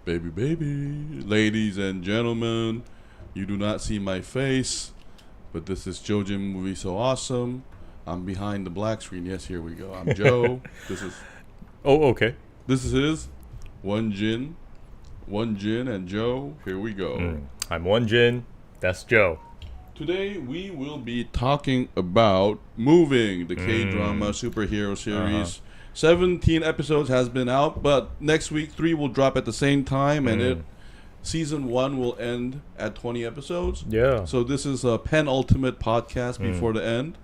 Baby, baby. Ladies and gentlemen, you do not see my face, but this is JoeJinMovieSoAwesome. I'm behind the black screen. Yes, here we go. I'm Joe. This is... Oh, okay. This is his. One Jin, and Joe. Here we go. I'm one Jin. That's Joe. Today we will be talking about Moving, the K-drama superhero series. 17 episodes has been out, but next week 3 will drop at the same time, and season 1 will end at 20 episodes. Yeah. So this is a penultimate podcast before the end.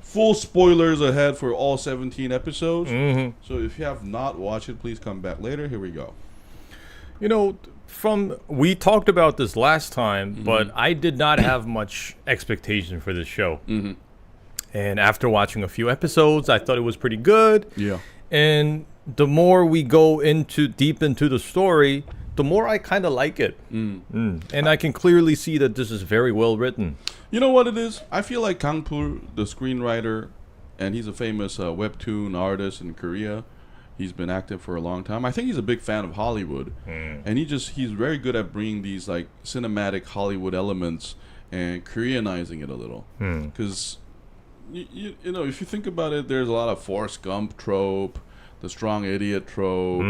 Full spoilers ahead for all 17 episodes. So if you have not watched it, please come back later. Here we go. You know, we talked about this last time, but I did not have much expectation for this show. And after watching a few episodes, I thought it was pretty good. Yeah. And the more we go deep into the story, the more I kind of like it. And I can clearly see that this is very well written. You know what it is? I feel like Kang-poo, the screenwriter, and he's a famous webtoon artist in Korea. He's been active for a long time. I think he's a big fan of Hollywood. And he's very good at bringing these like cinematic Hollywood elements and Koreanizing it a little. Because... You know, if you think about it, there's a lot of Forrest Gump trope, the strong idiot trope.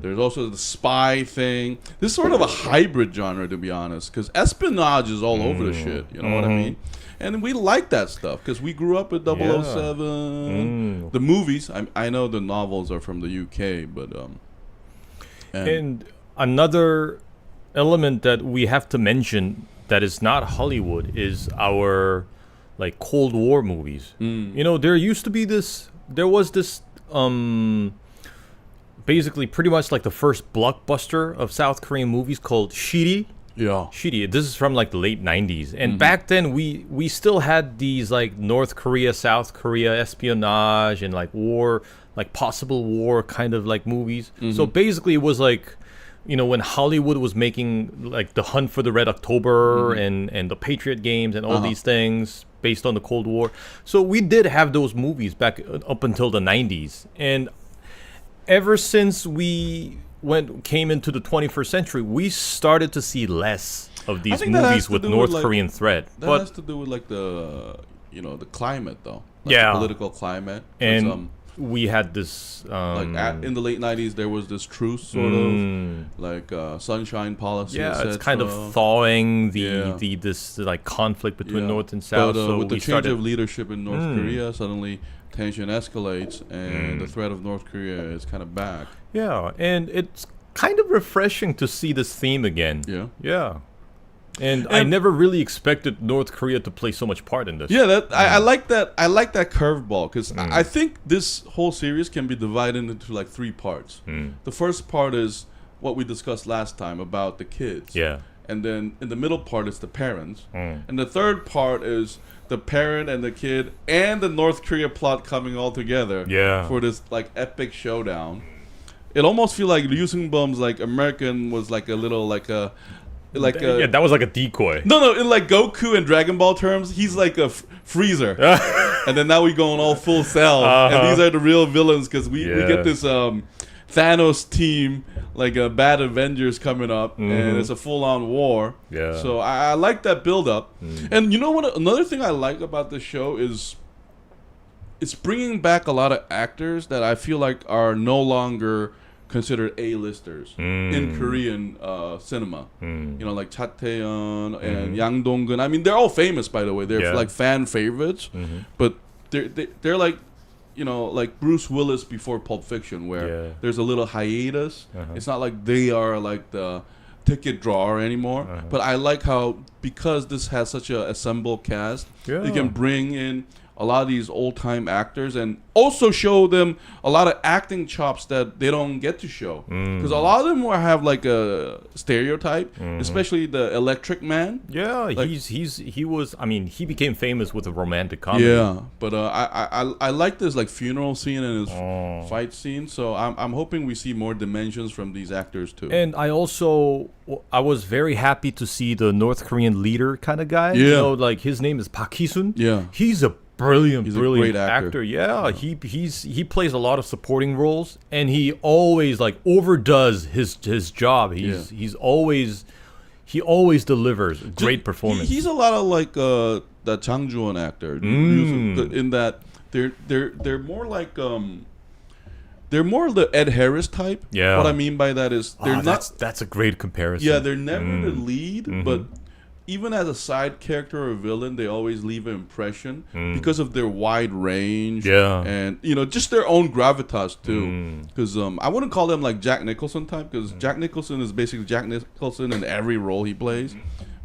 There's also the spy thing. This is sort of a hybrid genre, to be honest, because espionage is all over the shit. You know what I mean? And we like that stuff because we grew up with 007. The movies, I know the novels are from the UK, but... And another element that we have to mention that is not Hollywood is our... like Cold War movies. You know, there was this basically pretty much like the first blockbuster of South Korean movies called Shiri. Yeah. Shiri. This is from like the late 90s. And back then we still had these like North Korea, South Korea espionage and like war, like possible war kind of like movies. So basically it was like, you know, when Hollywood was making like The Hunt for the Red October and the Patriot Games and all these things based on the Cold War. So we did have those movies back up until the 90s. And ever since we came into the 21st century, we started to see less of these movies with North Korean threat. That has to do with like the, you know, the climate though. Like the political climate. And we had this in the late 90s there was this truce sort of like sunshine policy. It's kind of thawing this like conflict between North and South. But so with the change of leadership in North Korea, suddenly tension escalates and the threat of North Korea is kind of back. Yeah, and it's kind of refreshing to see this theme again. Yeah. And I never really expected North Korea to play so much part in this. Yeah, I like that. I like that curveball because I think this whole series can be divided into like 3 parts. The first part is what we discussed last time about the kids. Yeah. And then in the middle part is the parents. And the third part is the parent and the kid and the North Korea plot coming all together. For this like epic showdown. It almost feels like Lee Seung-bum's like American was like a little like a. That was like a decoy. No, in like Goku and Dragon Ball terms, he's like a freezer. And then now we going all full Cell. And these are the real villains because we get this Thanos team, like a bad Avengers coming up, and it's a full-on war. So I like that build-up. And you know what? Another thing I like about the show is it's bringing back a lot of actors that I feel like are no longer considered A-listers in Korean cinema. You know, like Cha Tae-yeon and Yang Dong-gun. I mean, they're all famous, by the way. They're like fan favorites. But they're like, you know, like Bruce Willis before Pulp Fiction, where there's a little hiatus. It's not like they are like the ticket drawer anymore. But I like how, because this has such a assembled cast, they can bring in a lot of these old-time actors and also show them a lot of acting chops that they don't get to show. Because a lot of them will have like a stereotype, especially the Electric Man. Yeah, like, he became famous with a romantic comedy. Yeah, but I like this like funeral scene and his fight scene, so I'm hoping we see more dimensions from these actors too. And I was very happy to see the North Korean leader kind of guy. You know, like his name is Park Hee-soon. Yeah. He's a brilliant great actor. Yeah, he plays a lot of supporting roles, and he always like overdoes his job. He always delivers great performance. He's a lot of like that Chang-ju-won actor in that they're more like they're more the Ed Harris type. Yeah. What I mean by that is they're not. That's a great comparison. Yeah, they're never the lead, but even as a side character or villain, they always leave an impression because of their wide range. Yeah. And, just their own gravitas, too. Because I wouldn't call them like Jack Nicholson type, because Jack Nicholson is basically Jack Nicholson in every role he plays.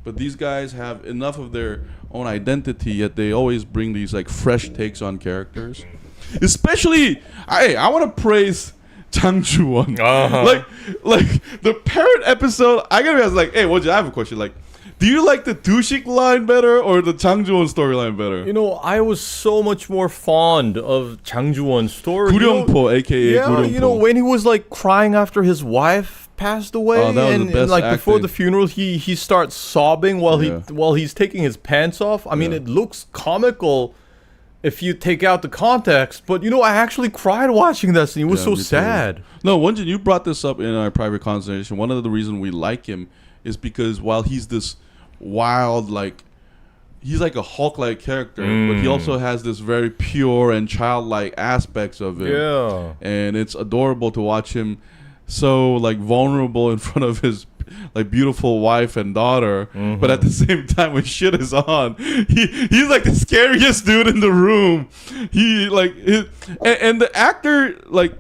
But these guys have enough of their own identity, yet they always bring these like fresh takes on characters. Especially, I want to praise Chang-ju-won. Like the parrot episode, I gotta be honest, like, hey, I have a question. Like, do you like the Doo Sik line better or the Chang-ju-won storyline better? I was so much more fond of Chang-ju-won's story. Guryongpo, aka Guryongpo. When he was like crying after his wife passed away, and like acting. before the funeral, he starts sobbing while he's taking his pants off. I mean, it looks comical if you take out the context, but I actually cried watching this, and it was so sad. No, Wonjin, you brought this up in our private conversation. One of the reasons we like him is because while he's this wild, like he's like a Hulk-like character, but he also has this very pure and childlike aspects of him. Yeah, and it's adorable to watch him so like vulnerable in front of his like beautiful wife and daughter, but at the same time when shit is on, he's like the scariest dude in the room. And the actor like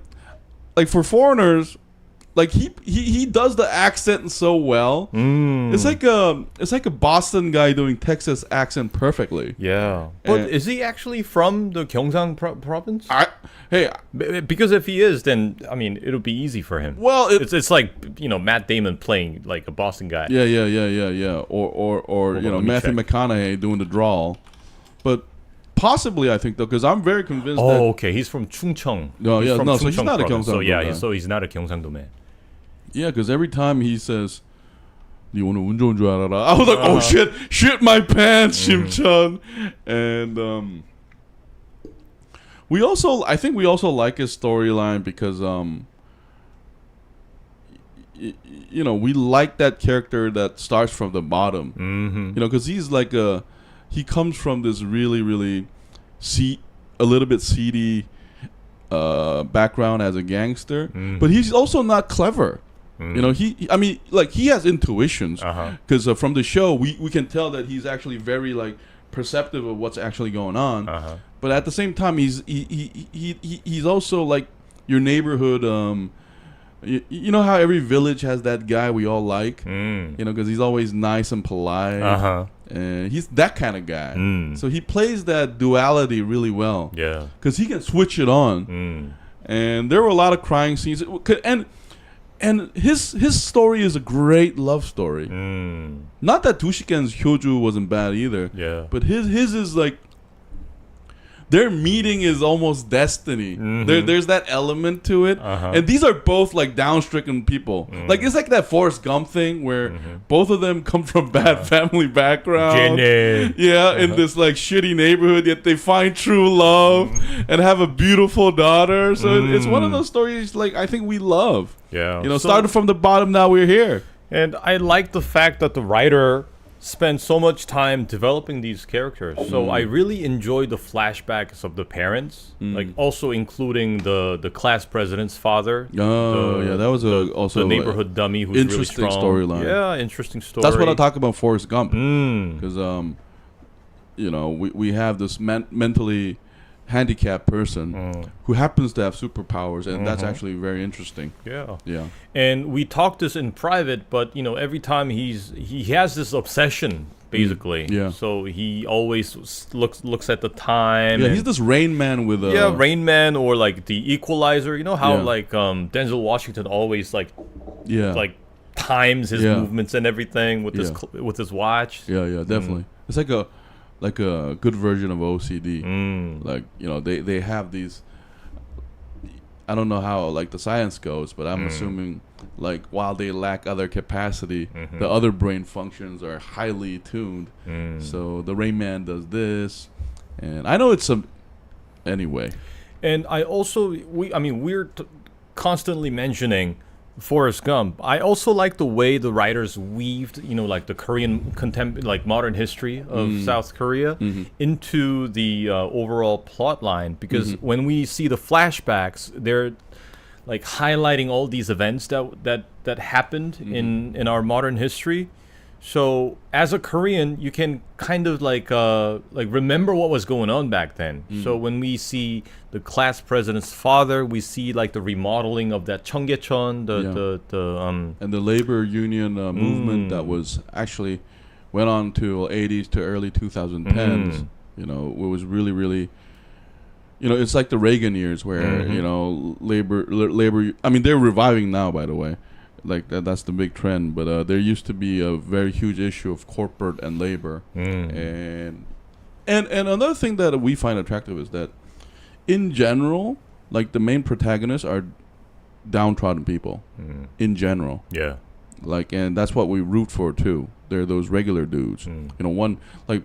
for foreigners, like he does the accent so well. It's like a Boston guy doing Texas accent perfectly. Yeah, but is he actually from the Gyeongsang province? Because if he is, then I mean it'll be easy for him. Well, it's like Matt Damon playing like a Boston guy. Yeah. Or Matthew McConaughey doing the drawl, but possibly I think though, because I'm very convinced. Okay, he's from Chungcheong. So he's not a Gyeongsang. So yeah, so he's not a Gyeongsang man. Yeah, because every time he says, "You want to 운전 줄 알아라," I was like, "Oh shit my pants, Shim-chan." And I think we also like his storyline because we like that character that starts from the bottom. Because he's like he comes from this really really a little bit seedy background as a gangster, but he's also not clever. He has intuitions because from the show we can tell that he's actually very like perceptive of what's actually going on. But at the same time, he's also like your neighborhood. You know how every village has that guy we all like, because he's always nice and polite, and he's that kind of guy. So he plays that duality really well. Yeah, because he can switch it on. And there were a lot of crying scenes, and his story is a great love story. Not that Doo Sik-gen's Hyoju wasn't bad either. Yeah, but his is like their meeting is almost destiny. There's that element to it, and these are both like down-stricken people. Like it's like that Forrest Gump thing where both of them come from bad family background. In this like shitty neighborhood, yet they find true love and have a beautiful daughter. So it's one of those stories like I think we love. Yeah, started from the bottom, now we're here. And I like the fact that the writer spent so much time developing these characters. So I really enjoyed the flashbacks of the parents, like also including the class president's father. That was also the neighborhood dummy who's interesting really strong. Storyline. Yeah, interesting story. That's what I talk about Forrest Gump, because we have this mentally handicapped person who happens to have superpowers, and that's actually very interesting. Yeah. And we talked this in private, but every time he has this obsession basically. So he always looks at the time. Yeah, he's this Rain Man with a Rain Man, or like the Equalizer. You know how like Denzel Washington always like times his movements and everything with his watch. Yeah, definitely. It's like a good version of OCD. Like they have these. I don't know how like the science goes, but I'm assuming like while they lack other capacity, the other brain functions are highly tuned. So the Rain Man does this, And I know it's some anyway. And I also we're constantly mentioning Forrest Gump. I also like the way the writers weaved, like the Korean modern history of South Korea into the overall plot line. Because when we see the flashbacks, they're like highlighting all these events that happened in our modern history. So as a Korean, you can kind of like remember what was going on back then. So when we see the class president's father, we see like the remodeling of that Cheonggyecheon, and the labor union movement that was actually went on to 80s to early 2010s. It was really, really. It's like the Reagan years where labor. I mean, they're reviving now, by the way. Like that's the big trend, but there used to be a very huge issue of corporate and labor, and another thing that we find attractive is that, in general, like the main protagonists are downtrodden people, in general. Yeah, and that's what we root for too. They're those regular dudes. One like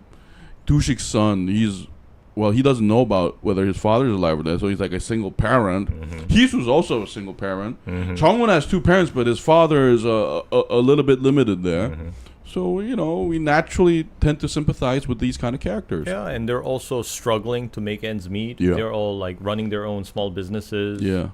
Doo Sik's son, he doesn't know about whether his father's alive or dead, so he's like a single parent. Hee-soon's also a single parent. Chang-ju-won has two parents, but his father is a little bit limited there. So, we naturally tend to sympathize with these kind of characters. Yeah, and they're also struggling to make ends meet. Yeah. They're all like running their own small businesses. Yeah.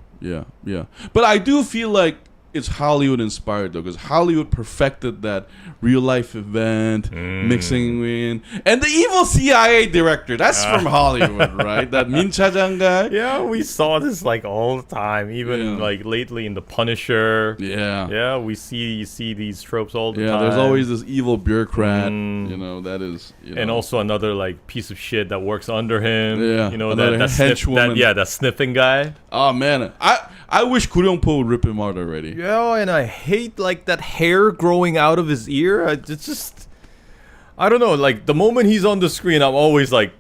But I do feel like it's Hollywood inspired though, because Hollywood perfected that real life event mixing in, and the evil CIA director. That's from Hollywood, right? That Min Cha-jang guy. Yeah, we saw this like all the time, even like lately in The Punisher. Yeah, we see these tropes all the time. Yeah, there's always this evil bureaucrat. That is. And also another like piece of shit that works under him. Yeah, that henchwoman. That sniffing guy. Oh man, I wish Kuryong-po would rip him out already. Yeah, and I hate like that hair growing out of his ear. It's just, I don't know. Like the moment he's on the screen, I'm always like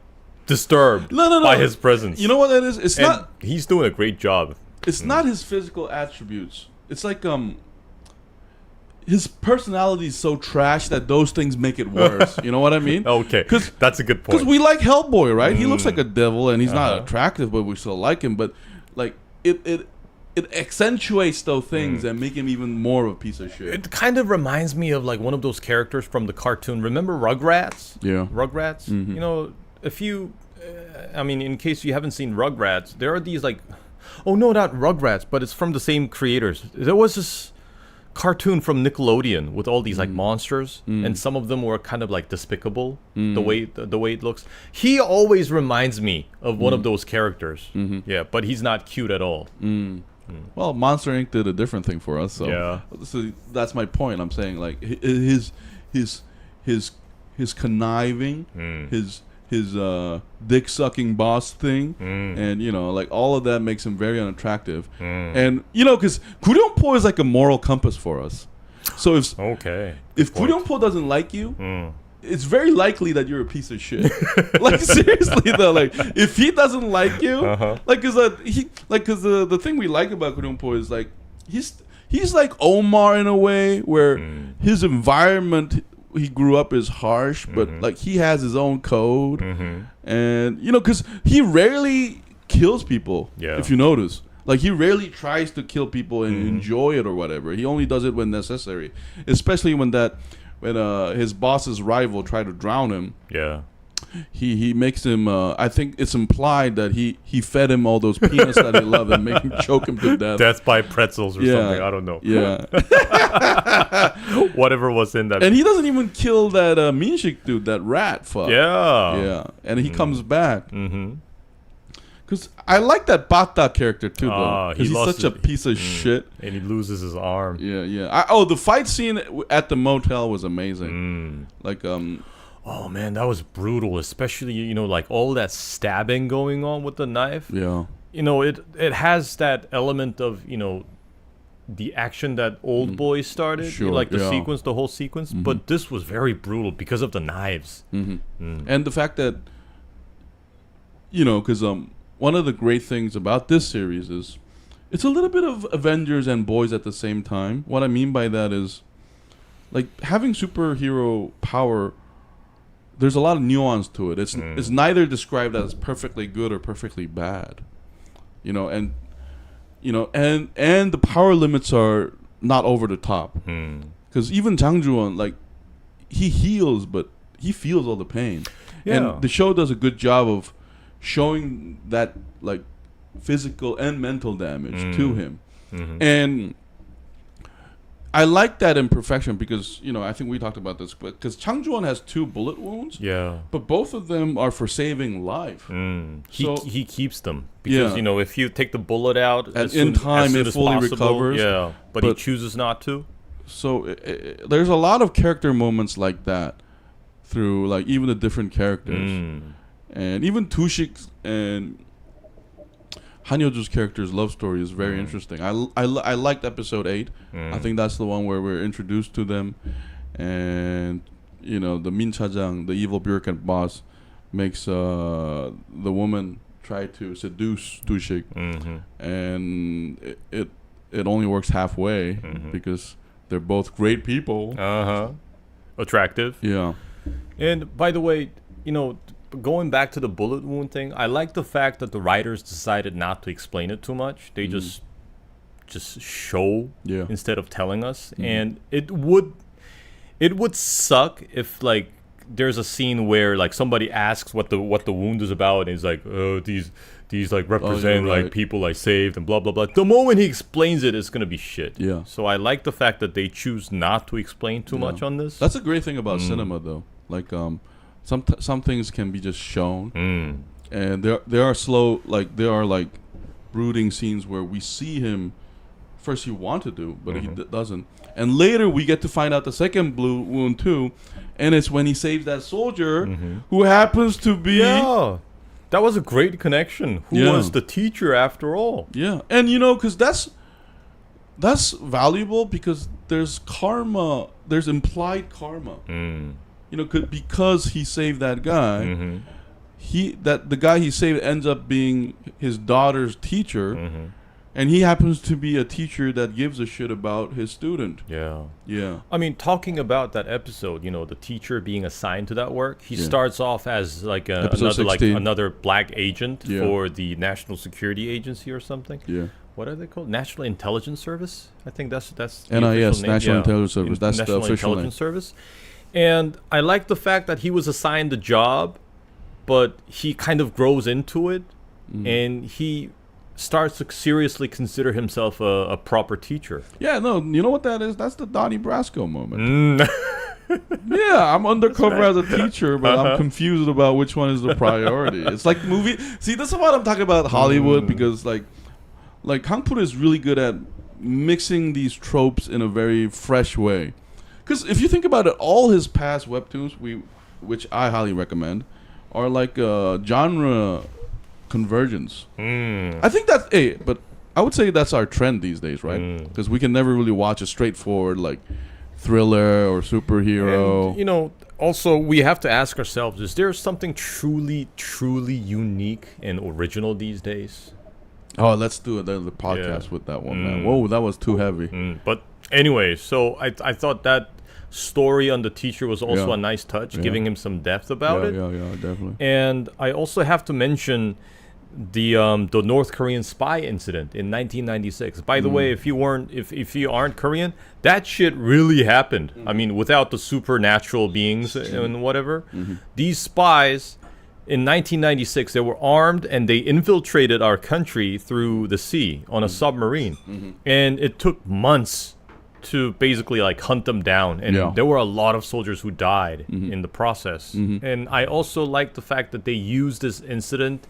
disturbed by his presence. You know what that is? It's not. He's doing a great job. It's not his physical attributes. It's like his personality is so trash that those things make it worse. You know what I mean? Okay, that's a good point. Because we like Hellboy, right? He looks like a devil, and he's not attractive, but we still like him. But like it accentuates those things and make him even more of a piece of shit. It kind of reminds me of like one of those characters from the cartoon. Remember Rugrats? Yeah. Rugrats? If you, in case you haven't seen Rugrats, there are these like, oh no, not Rugrats, but it's from the same creators. There was this cartoon from Nickelodeon with all these like monsters, and some of them were kind of like Despicable, the way it looks. He always reminds me of one of those characters. Yeah, but he's not cute at all. Well, Monster Inc. did a different thing for us, so that's my point. I'm saying like his conniving, his dick sucking boss thing, and like all of that makes him very unattractive. And because Kuryong-po is like a moral compass for us. So if Kuryong-po doesn't like you, it's very likely that you're a piece of shit. Like seriously though, like if he doesn't like you, because the thing we like about Kuryong-po is like he's like Omar in a way where his environment he grew up is harsh, but like he has his own code, and because he rarely kills people. Yeah. If you notice, like he rarely tries to kill people and enjoy it or whatever. He only does it when necessary, especially when his boss's rival tried to drown him. Yeah. He makes him. I think it's implied that he fed him all those peanuts that he loved and made him choke him to death. Death by pretzels or something. I don't know. Yeah. Whatever was in that. And he doesn't even kill that Minshik dude, that rat fuck. Yeah. Yeah. And he comes back. Because I like that Bata character too, though. Because he's such a piece of shit. And he loses his arm. Yeah. The fight scene at the motel was amazing. Oh man, that was brutal, especially like all that stabbing going on with the knife. Yeah. It has that element of the action that Old Boy started, like the whole sequence. But this was very brutal because of the knives. And the fact that because one of the great things about this series is it's a little bit of Avengers and Boys at the same time. What I mean by that is like having superhero power there's a lot of nuance to it. It's neither described as perfectly good or perfectly bad, and the power limits are not over the top. Because even Chang-ju-won, like, he heals, but he feels all the pain. And the show does a good job of showing that, like, physical and mental damage to him. And I like that imperfection because, I think we talked about this, because Chang-ju-won has 2 bullet wounds. Yeah. But both of them are for saving life. He keeps them. Because, if you take the bullet out, in time it fully recovers. Yeah. But he chooses not to. So there's a lot of character moments like that through, like, even the different characters. And even Doo Sik and Han Hyo-ju's character's love story is very interesting. I liked episode 8. I think that's the one where we're introduced to them, and the Min Cha-jang, the evil bureaucrat boss, makes the woman try to seduce Doo Sik, and it only works halfway because they're both great people. Attractive. Yeah. And by the way, going back to the bullet wound thing, I like the fact that the writers decided not to explain it too much. They just show instead of telling us. And it would suck if, like, there's a scene where, like, somebody asks what the wound is about, and he's like, oh, these like represent like people I saved and blah blah blah. The moment he explains it, it's gonna be shit. Yeah. So I like the fact that they choose not to explain too much on this. That's a great thing about cinema, though. Like, some things can be just shown, and there are slow, like, there are, like, brooding scenes where we see him first he want to do, but he doesn't, and later we get to find out the second blue wound too, and it's when he saves that soldier who happens to be that was a great connection. Who was the teacher after all? Yeah, and because that's valuable because there's karma, there's implied karma. Because he saved that guy, the guy he saved ends up being his daughter's teacher, and he happens to be a teacher that gives a shit about his student. Yeah. I mean, talking about that episode, the teacher being assigned to that work, he starts off as like another black agent for the National Security Agency or something. Yeah. What are they called? National Intelligence Service? I think that's the NIS, National Intelligence Service. That's National the official Intelligence Service. And I like the fact that he was assigned the job, but he kind of grows into it, and he starts to seriously consider himself a proper teacher. Yeah, no, you know what that is? That's the Donnie Brasco moment. Yeah, I'm undercover as a teacher, but I'm confused about which one is the priority. It's like movie. See, this is what I'm talking about Hollywood, because like Kang-poo is really good at mixing these tropes in a very fresh way. Because if you think about it, all his past webtoons, which I highly recommend, are like genre convergence. I think that's but I would say that's our trend these days, right? Because we can never really watch a straightforward, like, thriller or superhero. And, also we have to ask ourselves: is there something truly, truly unique and original these days? Oh, let's do the podcast with that one, man. Whoa, that was too heavy. But anyway, so I thought that story on the teacher was also a nice touch, giving him some depth about it. Yeah, definitely. And I also have to mention the North Korean spy incident in 1996. By the way, if you aren't Korean, that shit really happened. I mean, without the supernatural beings and whatever, these spies in 1996, they were armed and they infiltrated our country through the sea on a submarine, and it took months to basically, like, hunt them down, and there were a lot of soldiers who died in the process. And I also like the fact that they used this incident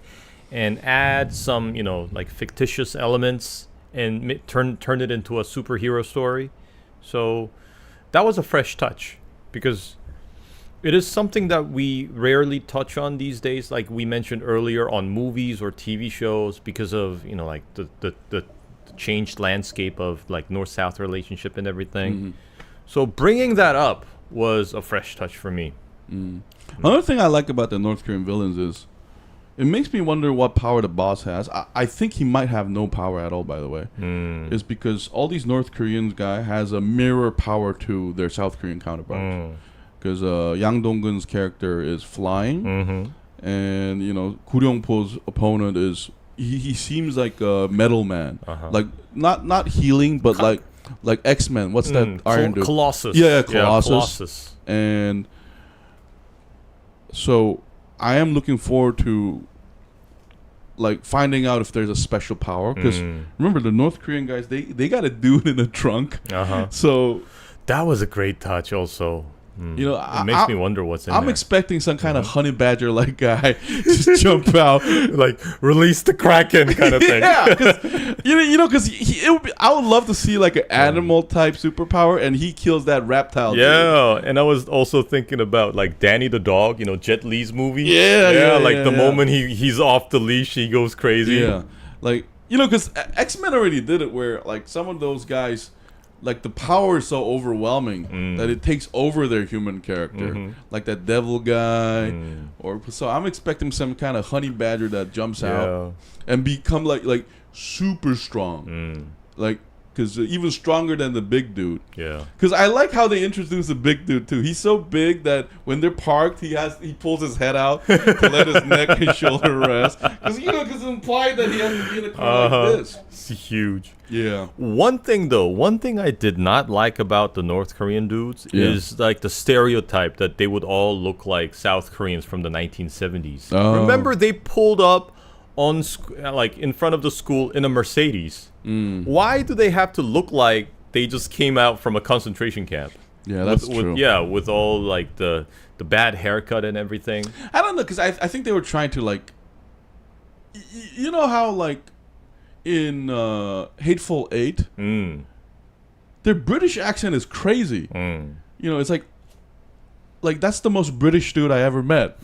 and add some, like, fictitious elements and turn it into a superhero story. So that was a fresh touch, because it is something that we rarely touch on these days, like we mentioned earlier, on movies or TV shows, because of, like, the changed landscape of, like, North-South relationship and everything. So bringing that up was a fresh touch for me. Another thing I like about the North Korean villains is it makes me wonder what power the boss has. I think he might have no power at all, by the way. It's because all these North Korean guy has a mirror power to their South Korean counterparts. because Yang Dong-gun's character is flying, and Gu Ryong-po's opponent is he seems like a metal man, like not healing, but like X-Men. What's that Iron Dude? Colossus. Yeah, Colossus. And so I am looking forward to like finding out if there's a special power, because remember the North Korean guys, they got a dude in a trunk. So that was a great touch also. It makes me wonder what's in there. I'm expecting some kind of honey badger like guy just jump out, like release the Kraken kind of thing. Yeah, because I would love to see like an animal type superpower, and he kills that reptile. Yeah, and I was also thinking about like Danny the dog, Jet Li's movie. Yeah, like the moment he's off the leash, he goes crazy. Yeah, like because X-Men already did it, where like some of those guys, like the power is so overwhelming that it takes over their human character, like that devil guy, or so I'm expecting some kind of honey badger that jumps out and become like super strong, like because even stronger than the big dude. Yeah, because I like how they introduce the big dude too. He's so big that when they're parked, he pulls his head out to let his neck and shoulder rest, because it's implied that he has to be in a car like this. It's huge. Yeah. One thing I did not like about the North Korean dudes is like the stereotype that they would all look like South Koreans from the 1970s. Remember, they pulled up on like in front of the school in a Mercedes. Why do they have to look like they just came out from a concentration camp? Yeah, that's true. With all like the bad haircut and everything. I don't know, because I think they were trying to like, how like in Hateful Eight, their British accent is crazy. It's like that's the most British dude I ever met,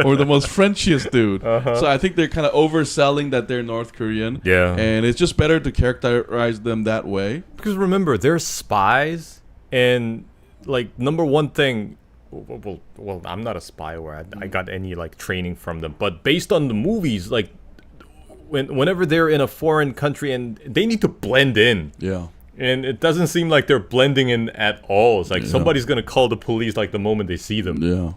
or the most Frenchiest dude. So I think they're kind of overselling that they're North Korean. Yeah, and it's just better to characterize them that way. Because remember, they're spies, and like number one thing. Well, I'm not a spy, or I got any like training from them. But based on the movies, like whenever they're in a foreign country and they need to blend in. Yeah. And it doesn't seem like they're blending in at all. It's like somebody's gonna call the police like the moment they see them. Yeah.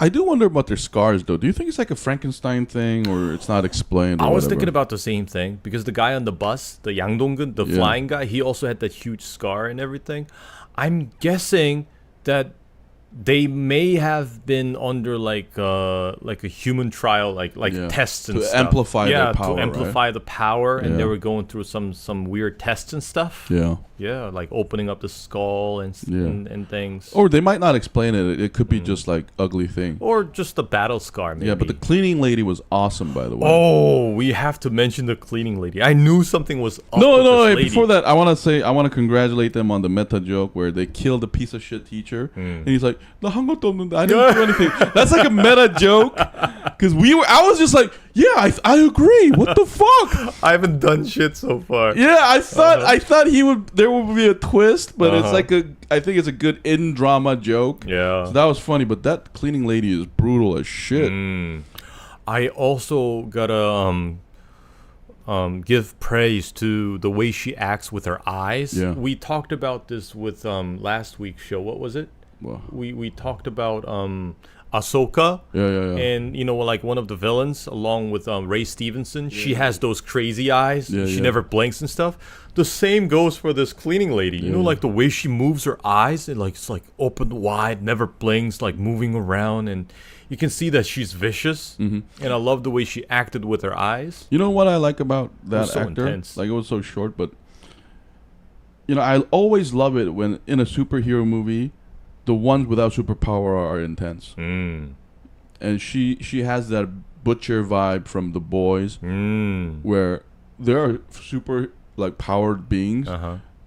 I do wonder about their scars though. Do you think it's like a Frankenstein thing, or it's not explained? I was thinking about the same thing, because the guy on the bus, the Yang Dong-gun, the flying guy, he also had that huge scar and everything. I'm guessing that they may have been under like a human trial, like tests and stuff. Amplify their power, to amplify the power, and they were going through some weird tests and stuff. Yeah, like opening up the skull and things. Or they might not explain it. It could be just like ugly thing, or just a battle scar. Maybe. Yeah, but the cleaning lady was awesome, by the way. Oh, we have to mention the cleaning lady. I knew something was up No. with this lady. Before that, I want to congratulate them on the meta joke where they killed the piece of shit teacher, and he's like, "나 한 것도 없는데 I didn't do anything." That's like a meta joke, because I was just like, yeah, I agree. What the fuck? I haven't done shit so far. Yeah, I thought there would be a twist, but it's like I think it's a good in drama joke. Yeah, so that was funny. But that cleaning lady is brutal as shit. I also gotta give praise to the way she acts with her eyes. Yeah. We talked about this with last week's show. What was it? Well, we talked about Ahsoka, and like one of the villains, along with Ray Stevenson. She has those crazy eyes. She never blinks and stuff. The same goes for this cleaning lady. Like the way she moves her eyes, and like it's like open wide, never blinks, like moving around, and you can see that she's vicious. And I love the way she acted with her eyes. You know what I like about that actor? Intense. Like, it was so short, but I always love it when in a superhero movie, the ones without superpower are intense. And she has that butcher vibe from The Boys, where there are super like powered beings,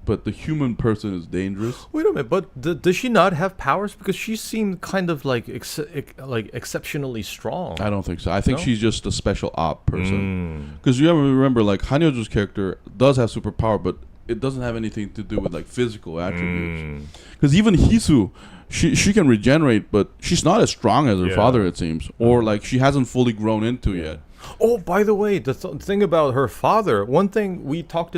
but the human person is dangerous. Wait a minute, but does she not have powers? Because she seemed kind of like exceptionally strong. I don't think so. I think she's just a special op person. Because you ever remember, like, Han Hyo-ju's character does have superpower, but it doesn't have anything to do with like physical attributes. Because even Hee-soon, she can regenerate, but she's not as strong as her father, it seems, or like she hasn't fully grown into yet. Oh, by the way, the thing about her father, one thing we talked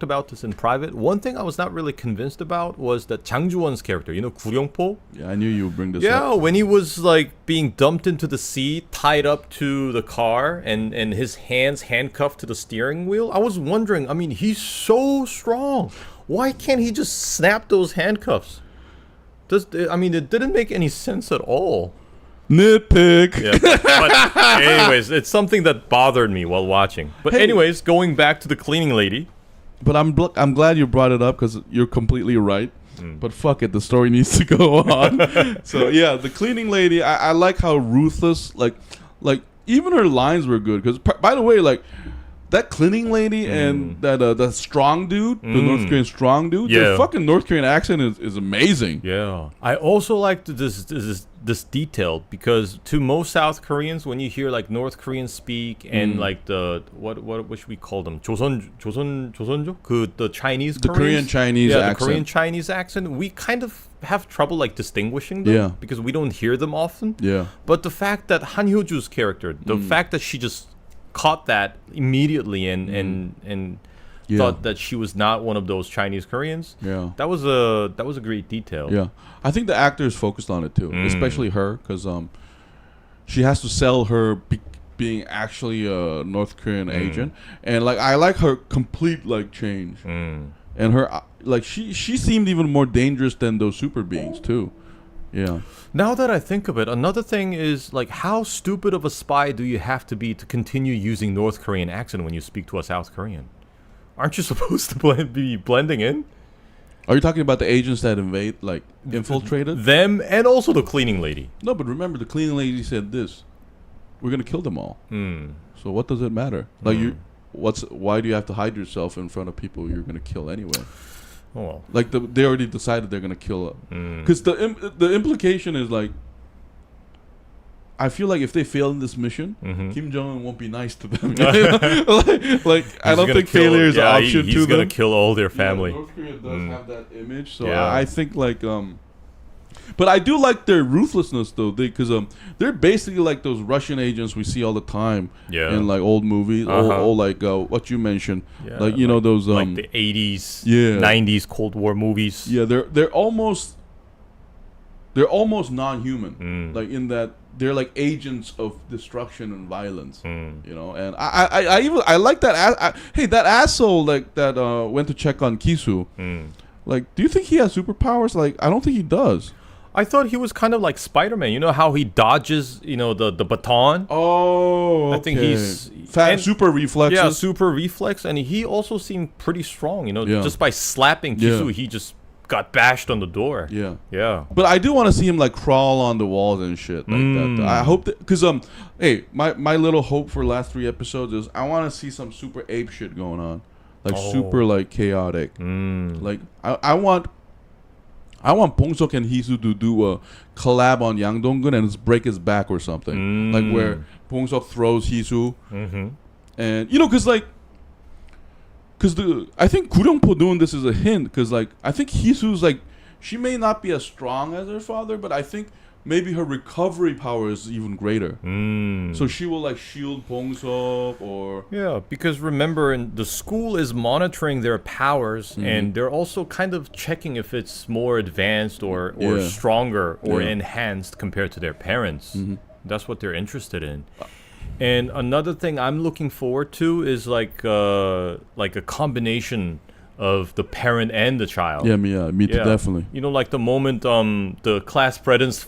about this in private. One thing I was not really convinced about was that Chang-ju-won's character, 구룡포? Yeah, I knew you would bring this up. Yeah, when he was like being dumped into the sea, tied up to the car, and his hands handcuffed to the steering wheel, I was wondering, I mean, he's so strong. Why can't he just snap those handcuffs? It didn't make any sense at all. Nitpick. Yeah, but anyways, it's something that bothered me while watching. But anyways, going back to the cleaning lady. But I'm glad you brought it up because you're completely right. But fuck it, the story needs to go on. So yeah, the cleaning lady. I like how ruthless. Like even her lines were good. Because by the way, like that cleaning lady and that strong dude, the North Korean strong dude. Yeah. Their fucking North Korean accent is amazing. Yeah, I also liked this detail because to most South Koreans, when you hear like North Korean speak and like the what should we call them? 조선족? The Chinese the Koreans? Korean Chinese accent. The Korean Chinese accent. We kind of have trouble like distinguishing them because we don't hear them often. Yeah. But the fact that Han Hyo-ju's character, the fact that she just caught that immediately and thought that she was not one of those Chinese Koreans. Yeah, that was a great detail. Yeah, I think the actors focused on it too, especially her, because she has to sell her being actually a North Korean agent, and like I like her complete like change, and her like she seemed even more dangerous than those super beings too. Yeah. Now that I think of it, another thing is like how stupid of a spy do you have to be to continue using North Korean accent when you speak to a South Korean? Aren't you supposed to be blending in? Are you talking about the agents that infiltrated? Them and also the cleaning lady. No, but remember the cleaning lady said this. We're going to kill them all. So what does it matter? Like why do you have to hide yourself in front of people you're going to kill anyway? Oh, well. Like they already decided they're gonna kill her. Because the implication is like, I feel like if they fail in this mission, Kim Jong-un won't be nice to them. like I don't think failure is an option to them. He's gonna kill all their family. Yeah, North Korea does have that image, so I think like but I do like their ruthlessness though, because they're basically like those Russian agents we see all the time in like old movies, old like what you mentioned, like you know those like the 80s, 90s Cold War movies. Yeah, they're almost non-human, like in that they're like agents of destruction and violence, you know. And I like that. Hey, that asshole like that went to check on Kisu. Like, do you think he has superpowers? Like, I don't think he does. I thought he was kind of like Spider-Man. You know how he dodges, you know, the baton? Oh, okay. I think he's... super reflexes. Yeah, super reflex. And he also seemed pretty strong, you know. Just by slapping Kisu, he just got bashed on the door. Yeah. Yeah. But I do want to see him, like, crawl on the walls and shit like that. I hope that... Because, hey, my little hope for last 3 episodes is I want to see some super ape shit going on. Like, super, like, chaotic. Like, I want Bong-seok and Hee-soon to do a collab on Yang Dong-gun and just break his back or something. Like where Bong-seok throws Hee-soon. And, you know, because I think Guryongpo doing this is a hint. Because, like, I think Hee-soon's, like, she may not be as strong as her father, but I think maybe her recovery power is even greater. So she will like shield Bong-seok or... Yeah, because remember, the school is monitoring their powers and they're also kind of checking if it's more advanced or stronger or enhanced compared to their parents. That's what they're interested in. And another thing I'm looking forward to is like a combination of the parent and the child. Yeah, me too, definitely. You know, like the moment the class president's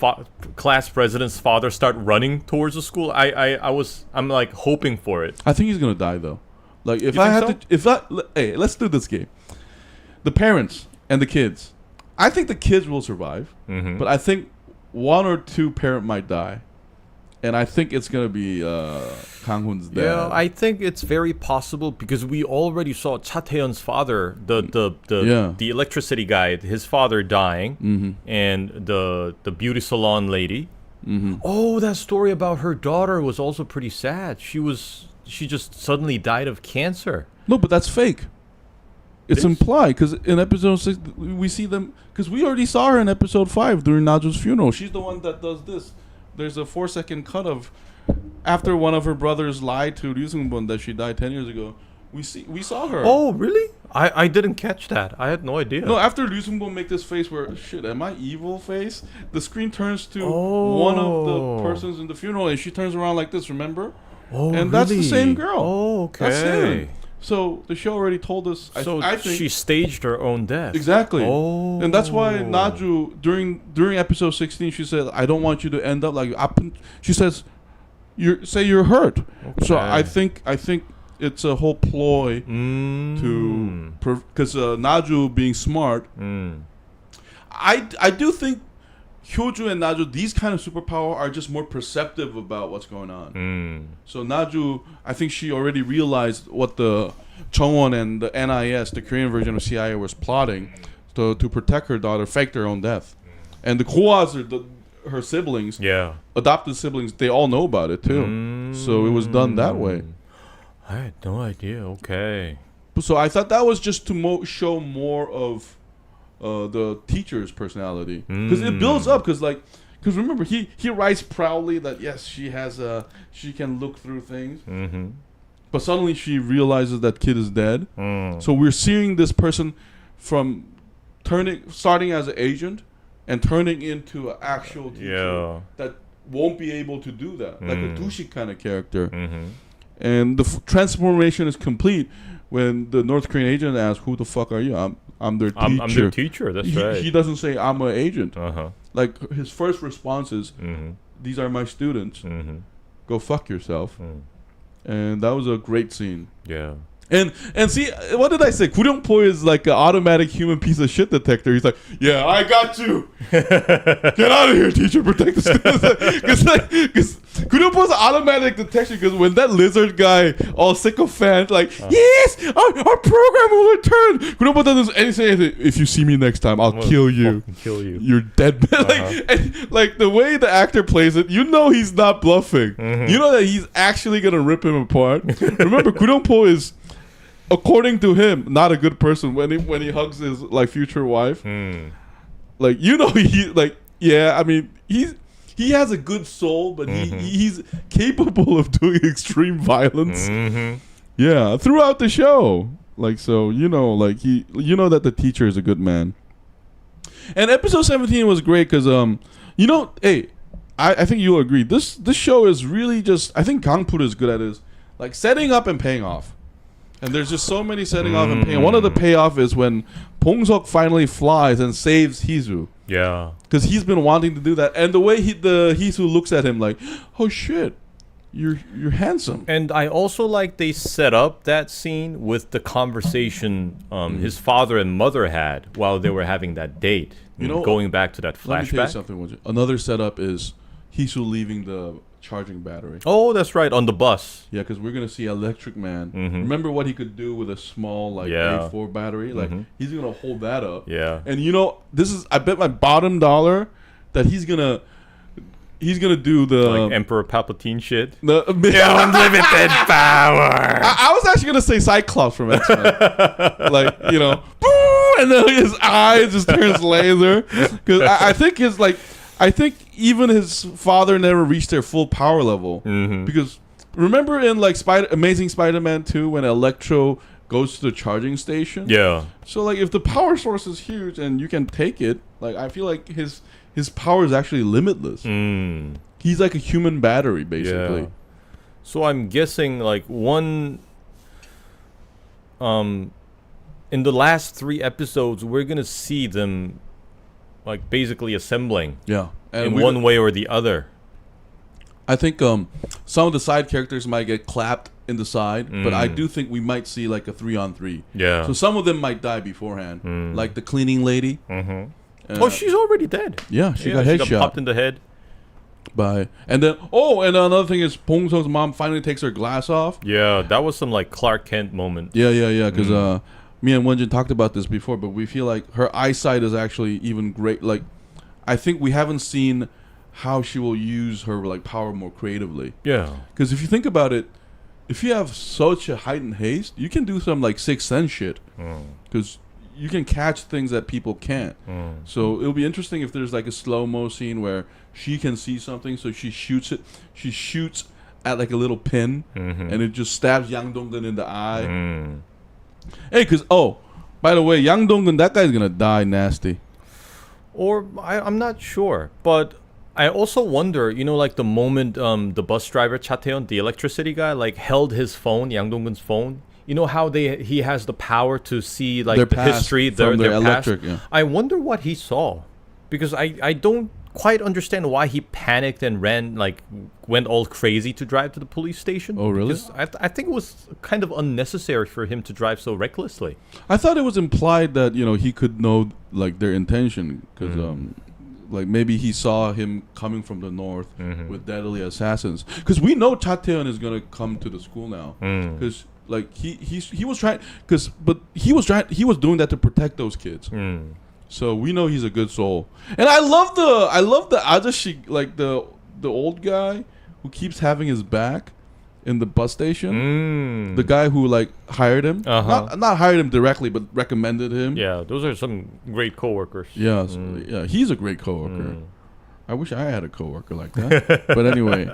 father start running towards the school, I'm like hoping for it. I think he's gonna die though. Like hey, let's do this game. The parents and the kids. I think the kids will survive, but I think 1 or 2 parent might die. And I think it's going to be Kang-hoon's dad. Yeah, I think it's very possible because we already saw Cha Tae-yeon's father, the electricity guy, his father dying, and the beauty salon lady. Oh, that story about her daughter was also pretty sad. She just suddenly died of cancer. No, but that's fake. It's implied because in episode 6 we see them because we already saw her in episode 5 during Najo's funeral. She's the one that does this. there's a 4-second cut of after one of her brothers lied to Lee Seung-bun that she died 10 years ago. We saw her. Oh, really? I didn't catch that. I had no idea. No, after Lee Seung-bun make this face where, shit, am I evil face? The screen turns to one of the persons in the funeral, and she turns around like this, remember? Oh, and that's the same girl. Oh, okay. That's him. So the show already told us. So I think she staged her own death. Exactly. Oh. And that's why Naju, during episode 16, she said, I don't want you to end up like... She says, you're hurt. Okay. So I think it's a whole ploy to... Because Naju being smart... I do think Hyoju and Naju, these kind of superpower are just more perceptive about what's going on. So Naju, I think she already realized what the Chang-won and the NIS, the Korean version of CIA, was plotting to protect her daughter, faked her own death. And the Koas, her siblings, adopted siblings, they all know about it too. So it was done that way. I had no idea. Okay. So I thought that was just to show more of the teacher's personality, because it builds up. Because remember, he writes proudly that yes, she can look through things, but suddenly she realizes that kid is dead. So we're seeing this person from starting as an agent and turning into an actual teacher that won't be able to do that, like a Doo Sik kind of character. And the transformation is complete when the North Korean agent asks, "Who the fuck are you?" I'm their teacher. I'm their teacher. That's right. He doesn't say I'm an agent. Like his first response is, "These are my students. Go fuck yourself." And that was a great scene. Yeah. And see, what did I say? Kuryong-po is like an automatic human piece of shit detector. He's like, yeah, I got you. Get out of here, teacher. Protect the students. Because Kuryong-po's automatic detection. Because when that lizard guy, all sycophant, like, yes, our program will return. Kuryong-po doesn't say anything. If you see me next time, I'll kill you. Kill you. You're dead. Like the way the actor plays it, you know he's not bluffing. You know that he's actually gonna rip him apart. Remember, Kuryong-po is, according to him, not a good person when he hugs his like future wife. Like, you know, I mean, he has a good soul, but he's capable of doing extreme violence. Yeah, throughout the show. Like, so you know, like you know that the teacher is a good man. And episode 17 was great because you know, hey, I think you'll agree. This show is really just, I think Kang-poo is good at is like setting up and paying off. And there's just so many setting off and paying. One of the payoff is when Bong-seok finally flies and saves Hee-soo. Yeah. Because he's been wanting to do that. And the way Hee-soo looks at him like, oh shit, you're handsome. And I also like they set up that scene with the conversation his father and mother had while they were having that date. You know, going back to that flashback. Let me tell you something. Another setup is Hee-soo leaving the charging battery. Oh, that's right, on the bus. Yeah, because we're gonna see Electric Man. Remember what he could do with a small A4 battery? Like he's gonna hold that up. Yeah. And you know, this is, I bet my bottom dollar that he's gonna do the like Emperor Palpatine shit. The unlimited power. I was actually gonna say Cyclops from X-Men. Like, you know, and then his eyes just turns laser. Because I think even his father never reached their full power level. Because remember in like Amazing Spider-Man 2 when Electro goes to the charging station? Yeah. So like if the power source is huge and you can take it, like I feel like his power is actually limitless. He's like a human battery basically. Yeah. So I'm guessing like in the last 3 episodes we're gonna see them like basically assembling. Yeah. And in one way or the other. I think some of the side characters might get clapped in the side, but I do think we might see like a 3-on-3. Yeah. So some of them might die beforehand, like the cleaning lady. Oh, she's already dead. Yeah, she got headshot. Popped in the head. And then and another thing is Bong-seok's mom finally takes her glass off. Yeah, that was some like Clark Kent moment. Yeah. Because me and Wonjin talked about this before, but we feel like her eyesight is actually even great. Like, I think we haven't seen how she will use her like power more creatively. Yeah. Because if you think about it, if you have such a heightened haste, you can do some like Sixth Sense shit. Because you can catch things that people can't. So it'll be interesting if there's like a slow-mo scene where she can see something, so she shoots it. She shoots at like a little pin, and it just stabs Yang Dong-gun in the eye. Hey, by the way, Yang Dong-gun, that guy's gonna die nasty. Or I'm not sure, but I also wonder, like the moment the bus driver Cha Tae-yeon, the electricity guy, like held his phone, Yang Dong-gun's phone. You know how he has the power to see like their the past history, from their past. electric. Yeah. I wonder what he saw, because I don't quite understand why he panicked and went all crazy to drive to the police station. Oh, really? Because I think it was kind of unnecessary for him to drive so recklessly. I thought it was implied that he could know like their intention, because like maybe he saw him coming from the north with deadly assassins. Because we know Cha Tae-yeon is gonna come to the school now. Because like he was trying, he was doing that to protect those kids. So we know he's a good soul. And I love the ajashi, like the old guy who keeps having his back in the bus station. The guy who like hired him, not hired him directly, but recommended him. Yeah, those are some great coworkers. Yeah, yeah, he's a great coworker. I wish I had a coworker like that. But anyway,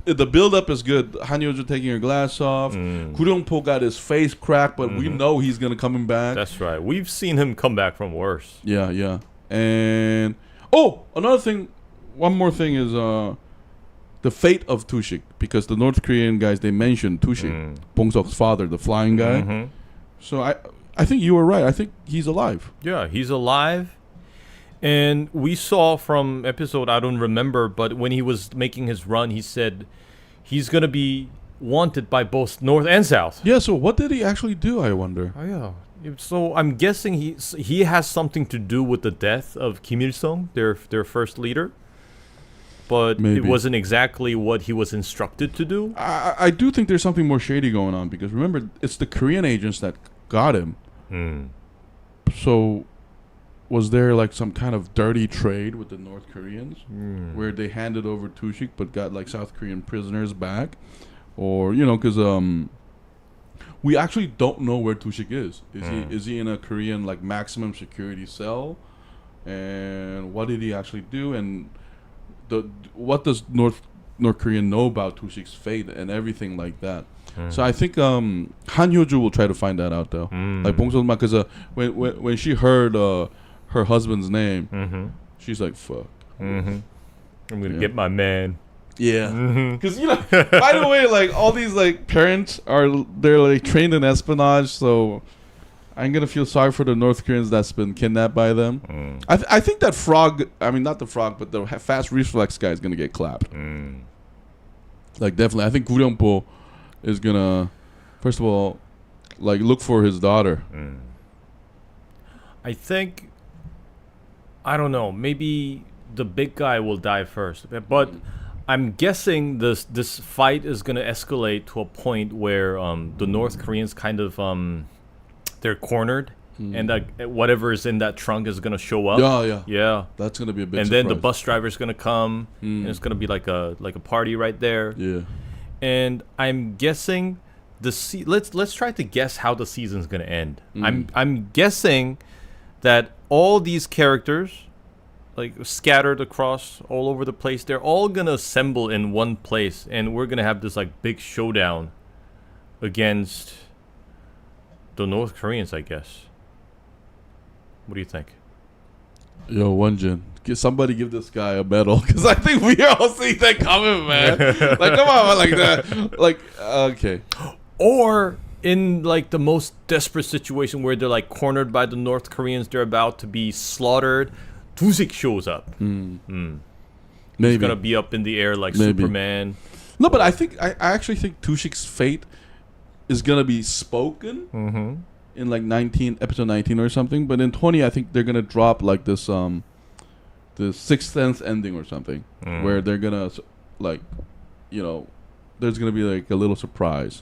the build-up is good. Han Yo-joo taking her glass off. Gu-ryong-po got his face cracked, but we know he's gonna coming back. That's right. We've seen him come back from worse. Yeah, yeah. And another thing, one more thing is the fate of Doo Sik, because the North Korean guys, they mentioned Doo Sik, Bong-seok's father, the flying guy. So I think you were right. I think he's alive. Yeah, he's alive. And we saw from episode, I don't remember, but when he was making his run, he said he's going to be wanted by both North and South. Yeah, so what did he actually do, I wonder? Oh, yeah. So I'm guessing he has something to do with the death of Kim Il-sung, their first leader. But maybe it wasn't exactly what he was instructed to do. I do think there's something more shady going on, because remember, it's the Korean agents that got him. So was there like some kind of dirty trade with the North Koreans where they handed over Doo Sik but got like South Korean prisoners back? Or, because we actually don't know where Doo Sik is. Is he in a Korean like maximum security cell? And what did he actually do? And what does North Korea know about Doo Sik's fate and everything like that? So I think Han Hyo-joo will try to find that out though. Like Bong-seok, because when she heard her husband's name, she's like, fuck. I'm gonna get my man. Yeah, because by the way, like all these like parents they're like trained in espionage, so I'm gonna feel sorry for the North Koreans that's been kidnapped by them. I think that frog, I mean not the frog, but the fast reflex guy is gonna get clapped. Like definitely, I think Gu-ryong-po is gonna, first of all, like look for his daughter. I think, I don't know, maybe the big guy will die first, but I'm guessing this fight is gonna escalate to a point where the North Koreans kind of they're cornered, and whatever is in that trunk is gonna show up. Yeah. That's gonna be a big surprise. Then the bus driver's gonna come, and it's gonna be like a party right there. Yeah. And I'm guessing let's try to guess how the season's gonna end. I'm guessing that all these characters, like scattered across all over the place, they're all gonna assemble in one place, and we're gonna have this like big showdown against the North Koreans, I guess. What do you think? Yo, Wonjin, somebody give this guy a medal, because I think we all see that coming, man. Like, come on, like that. Like, okay. Or in like the most desperate situation where they're like cornered by the North Koreans, they're about to be slaughtered, Doo Sik shows up. Maybe. He's gonna be up in the air like Superman. No, but I actually think Doo Sik's fate is gonna be spoken in like episode 19 or something. But in 20, I think they're gonna drop like this the Sixth Sense ending or something, where they're gonna like, there's gonna be like a little surprise,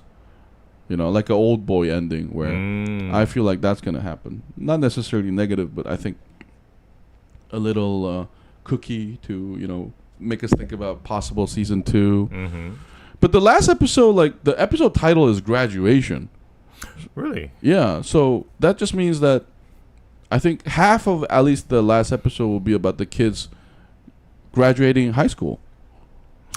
like an Old Boy ending, where I feel like that's gonna happen. Not necessarily negative, but I think a little cookie to make us think about possible season 2. But the last episode, like the episode title is Graduation. Really? Yeah. So that just means that I think half of at least the last episode will be about the kids graduating high school.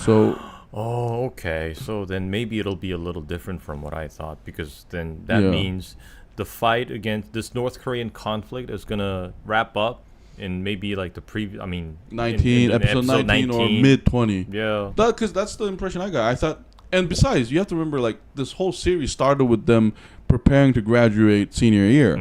So. Oh, okay. So then maybe it'll be a little different from what I thought, because then that means the fight against this North Korean conflict is gonna wrap up in maybe like the previous. I mean, 19 episode 19 or mid 20. Yeah. Because that's the impression I got. I thought, and besides, you have to remember, like, this whole series started with them preparing to graduate senior year.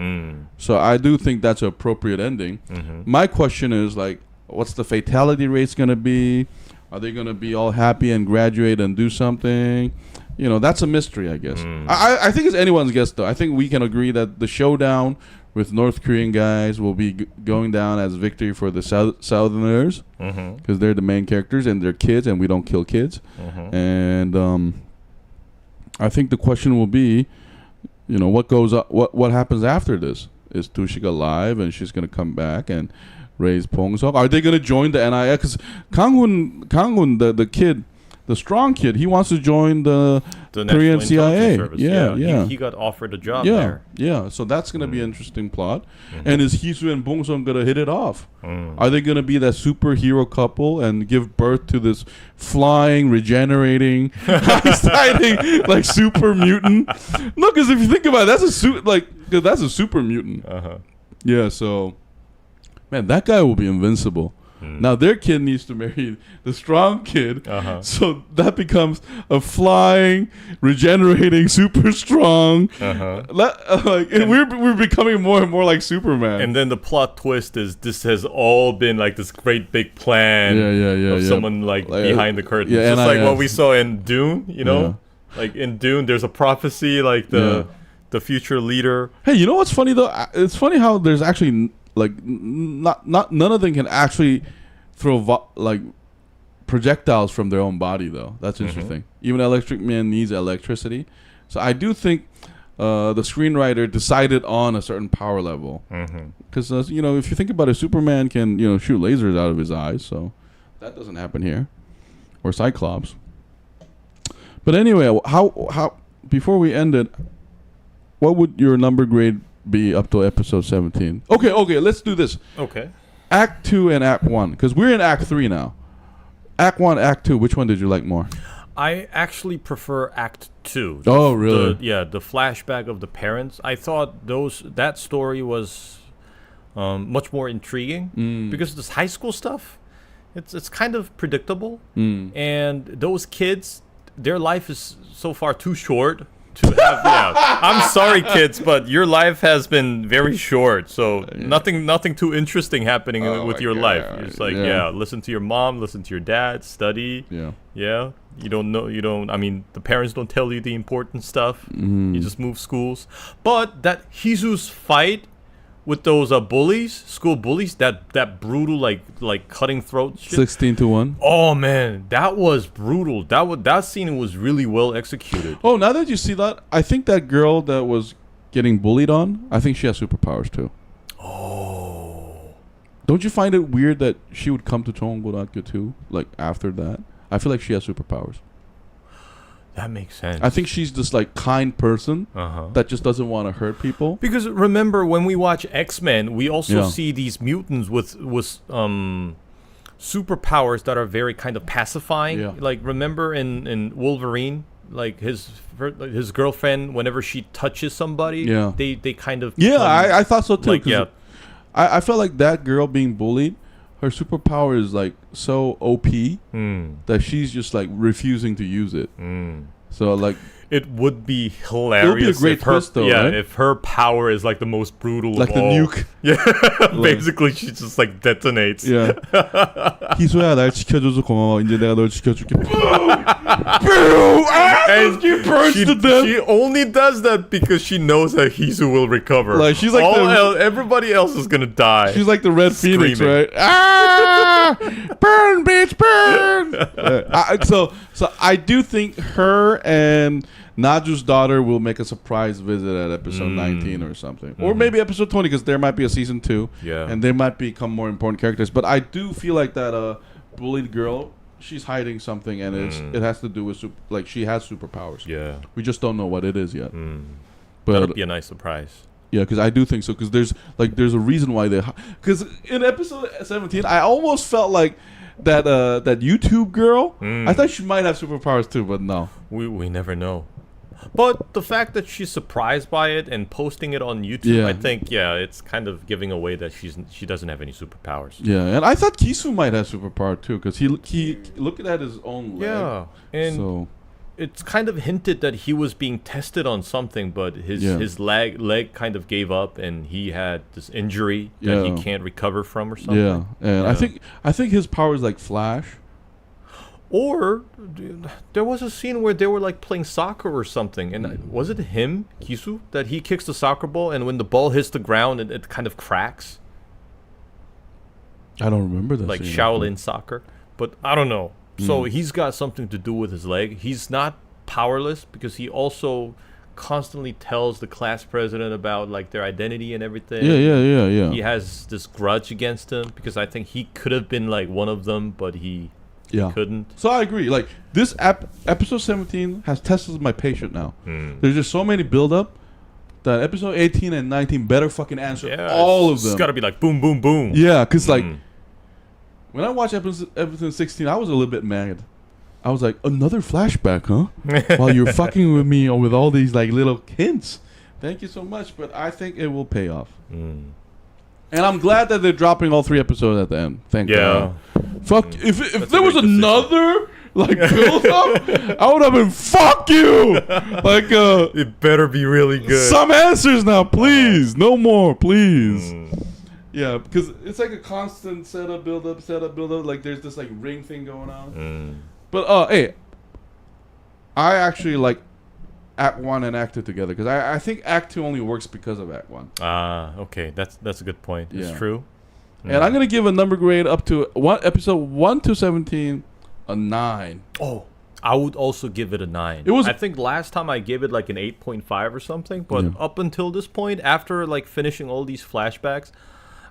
So I do think that's an appropriate ending. My question is, like, what's the fatality rate's gonna be? Are they going to be all happy and graduate and do something? You know, that's a mystery, I guess. I think it's anyone's guess, though. I think we can agree that the showdown with North Korean guys will be going down as victory for the Southerners, because they're the main characters and they're kids and we don't kill kids. And I think the question will be, you know, what goes up, what happens after this? Is Doo Sik alive and she's going to come back and raise Pong-seok? Are they going to join the NIA? Because Kang-hun, the kid, the strong kid, he wants to join the Korean CIA. Yeah. He got offered a job there. Yeah, so that's going to be an interesting plot. And is Hee-soon and Bong-seok going to hit it off? Are they going to be that superhero couple and give birth to this flying, regenerating, exciting, like, super mutant? No, because if you think about it, that's a super mutant. Yeah, so... Man, that guy will be invincible. Now their kid needs to marry the strong kid, so that becomes a flying, regenerating, super strong. We're becoming more and more like Superman. And then the plot twist is this has all been like this great big plan of someone like behind the curtain. Just like what we saw in Dune, you know, like in Dune, there's a prophecy like the future leader. Hey, you know what's funny though? It's funny how there's actually. Like not none of them can actually throw like projectiles from their own body though. That's interesting. Even Electric Man needs electricity, so I do think the screenwriter decided on a certain power level. Because you know, if you think about it, Superman can, you know, shoot lasers out of his eyes, so that doesn't happen here, or Cyclops. But anyway, how before we end it, what would your number grade be up to episode 17? Okay, let's do this. Okay. Act 2 and Act 1, because we're in Act 3 now. Act 1, Act 2, which one did you like more? I actually prefer Act 2. Oh, really? The flashback of the parents. I thought that story was much more intriguing, because this high school stuff, it's kind of predictable, and those kids, their life is so far too short to have. I'm sorry, kids, but your life has been very short. So nothing too interesting happening with your life. It's like listen to your mom, listen to your dad, study. Yeah. You don't know. I mean, the parents don't tell you the important stuff. You just move schools. But that Hee-soon's fight with those school bullies, that brutal like cutting throat shit. 16-1. Oh man, that was brutal. That scene was really well executed. Oh, now that you see that, I think that girl that was getting bullied on, I think she has superpowers too. Oh. Don't you find it weird that she would come to Cheonggorako too? Like after that, I feel like she has superpowers. That makes sense. I think she's this like kind person that just doesn't want to hurt people. Because remember, when we watch X-Men, we also see these mutants with superpowers that are very kind of pacifying. Yeah. Like remember in Wolverine, like his girlfriend, whenever she touches somebody, they kind of I thought so too. Like, I felt like that girl being bullied, her superpower is like so OP that she's just like refusing to use it. So like it would be hilarious. It would be a great twist though, right? If her power is like the most brutal like of the all. nuke. Yeah. Basically she just like detonates. Yeah. 희소야 날 지켜줘서 고마워. 이제 내가 널 지켜줄게. Boom! And she burns to death. She only does that because she knows that Hee-soon will recover. Like she's like everybody else is gonna die. She's like the Red Phoenix, right? Burn, bitch, burn! So I do think her and Naju's daughter will make a surprise visit at episode 19 or something. Or maybe episode 20, because there might be a season 2. Yeah. And they might become more important characters. But I do feel like that bullied girl, she's hiding something, and it has to do with, like, she has superpowers. Yeah. We just don't know what it is yet. That'd be a nice surprise. Yeah, because I do think so. Because there's a reason why they. Because in episode 17, I almost felt like that YouTube girl. I thought she might have superpowers too, but no. We never know. But the fact that she's surprised by it and posting it on YouTube, I think, it's kind of giving away that she doesn't have any superpowers. Yeah, and I thought Hee-soon might have superpower too, because he looked at his own leg. Yeah, and it's kind of hinted that he was being tested on something, but his leg kind of gave up, and he had this injury that he can't recover from or something. Yeah, and I think his power is like Flash. Or there was a scene where they were like playing soccer or something, and was it him, Hee-soon, that he kicks the soccer ball, and when the ball hits the ground, it kind of cracks? I don't remember that. Like Shaolin soccer, but I don't know. So he's got something to do with his leg. He's not powerless because he also constantly tells the class president about like their identity and everything. Yeah. He has this grudge against him because I think he could have been like one of them, but he couldn't. So I agree. Like this episode 17 has tested my patience now. There's just so many build up that episode 18 and 19 better fucking answer all of them. It's got to be like boom, boom, boom. Yeah, because like when I watched episode 16, I was a little bit mad. I was like, another flashback, huh? While you're fucking with me with all these like little hints. Thank you so much, but I think it will pay off. And I'm glad that they're dropping all 3 episodes at the end. Thank God. Fuck, if there was another like build up, I would have been fuck you. Like it better be really good. Some answers now, please. No more, please. Yeah, because it's like a constant setup, build up. Like there's this like ring thing going on. But hey, I actually like Act 1 and Act 2 together because I think Act 2 only works because of Act 1. Okay, that's a good point. It's true. And I'm gonna give a number grade up to episode 1 to 17 a 9. Oh, I would also give it a 9. I think last time I gave it like an 8.5 or something, but up until this point, after like finishing all these flashbacks,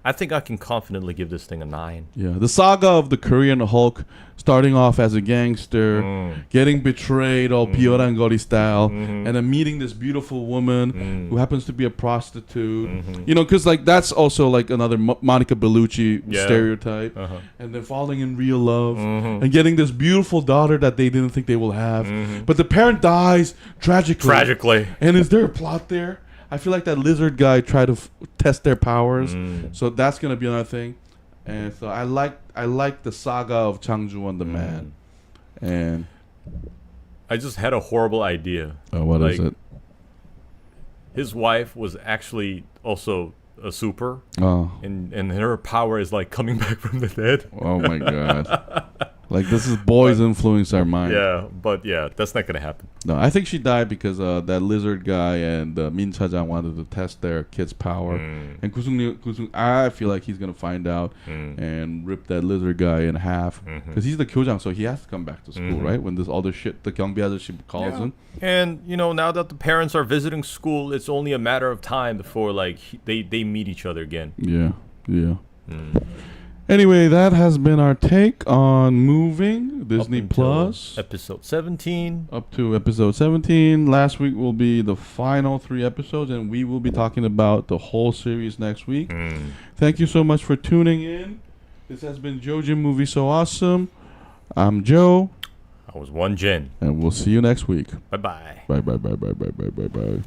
I think I can confidently give this thing a 9. Yeah, the saga of the Korean Hulk, starting off as a gangster, getting betrayed all Piorangori style, and then meeting this beautiful woman who happens to be a prostitute. You know, because like that's also like another Monica Bellucci stereotype. And then falling in real love and getting this beautiful daughter that they didn't think they will have. But the parent dies tragically. And is there a plot there? I feel like that lizard guy tried to test their powers, so that's gonna be another thing. And so I like the saga of Chang-ju-won the man. And I just had a horrible idea. What is it? His wife was actually also a super, and her power is like coming back from the dead. Oh my god! Like this is boys influence our mind. Yeah, but that's not gonna happen. No, I think she died because that lizard guy and Min Cha-jang wanted to test their kid's power. And Kusung, I feel like he's gonna find out and rip that lizard guy in half because he's the Kyojang, so he has to come back to school, right? When all this shit, the Gyeongbi calls him. And you know, now that the parents are visiting school, it's only a matter of time before like they meet each other again. Yeah. Anyway, that has been our take on moving Disney Plus. Episode 17. Up to episode 17. Last week will be the final 3 episodes, and we will be talking about the whole series next week. Thank you so much for tuning in. This has been JoeJinMovieSoAwesome. I'm Joe. I was one Jin. And we'll see you next week. Bye-bye. Bye.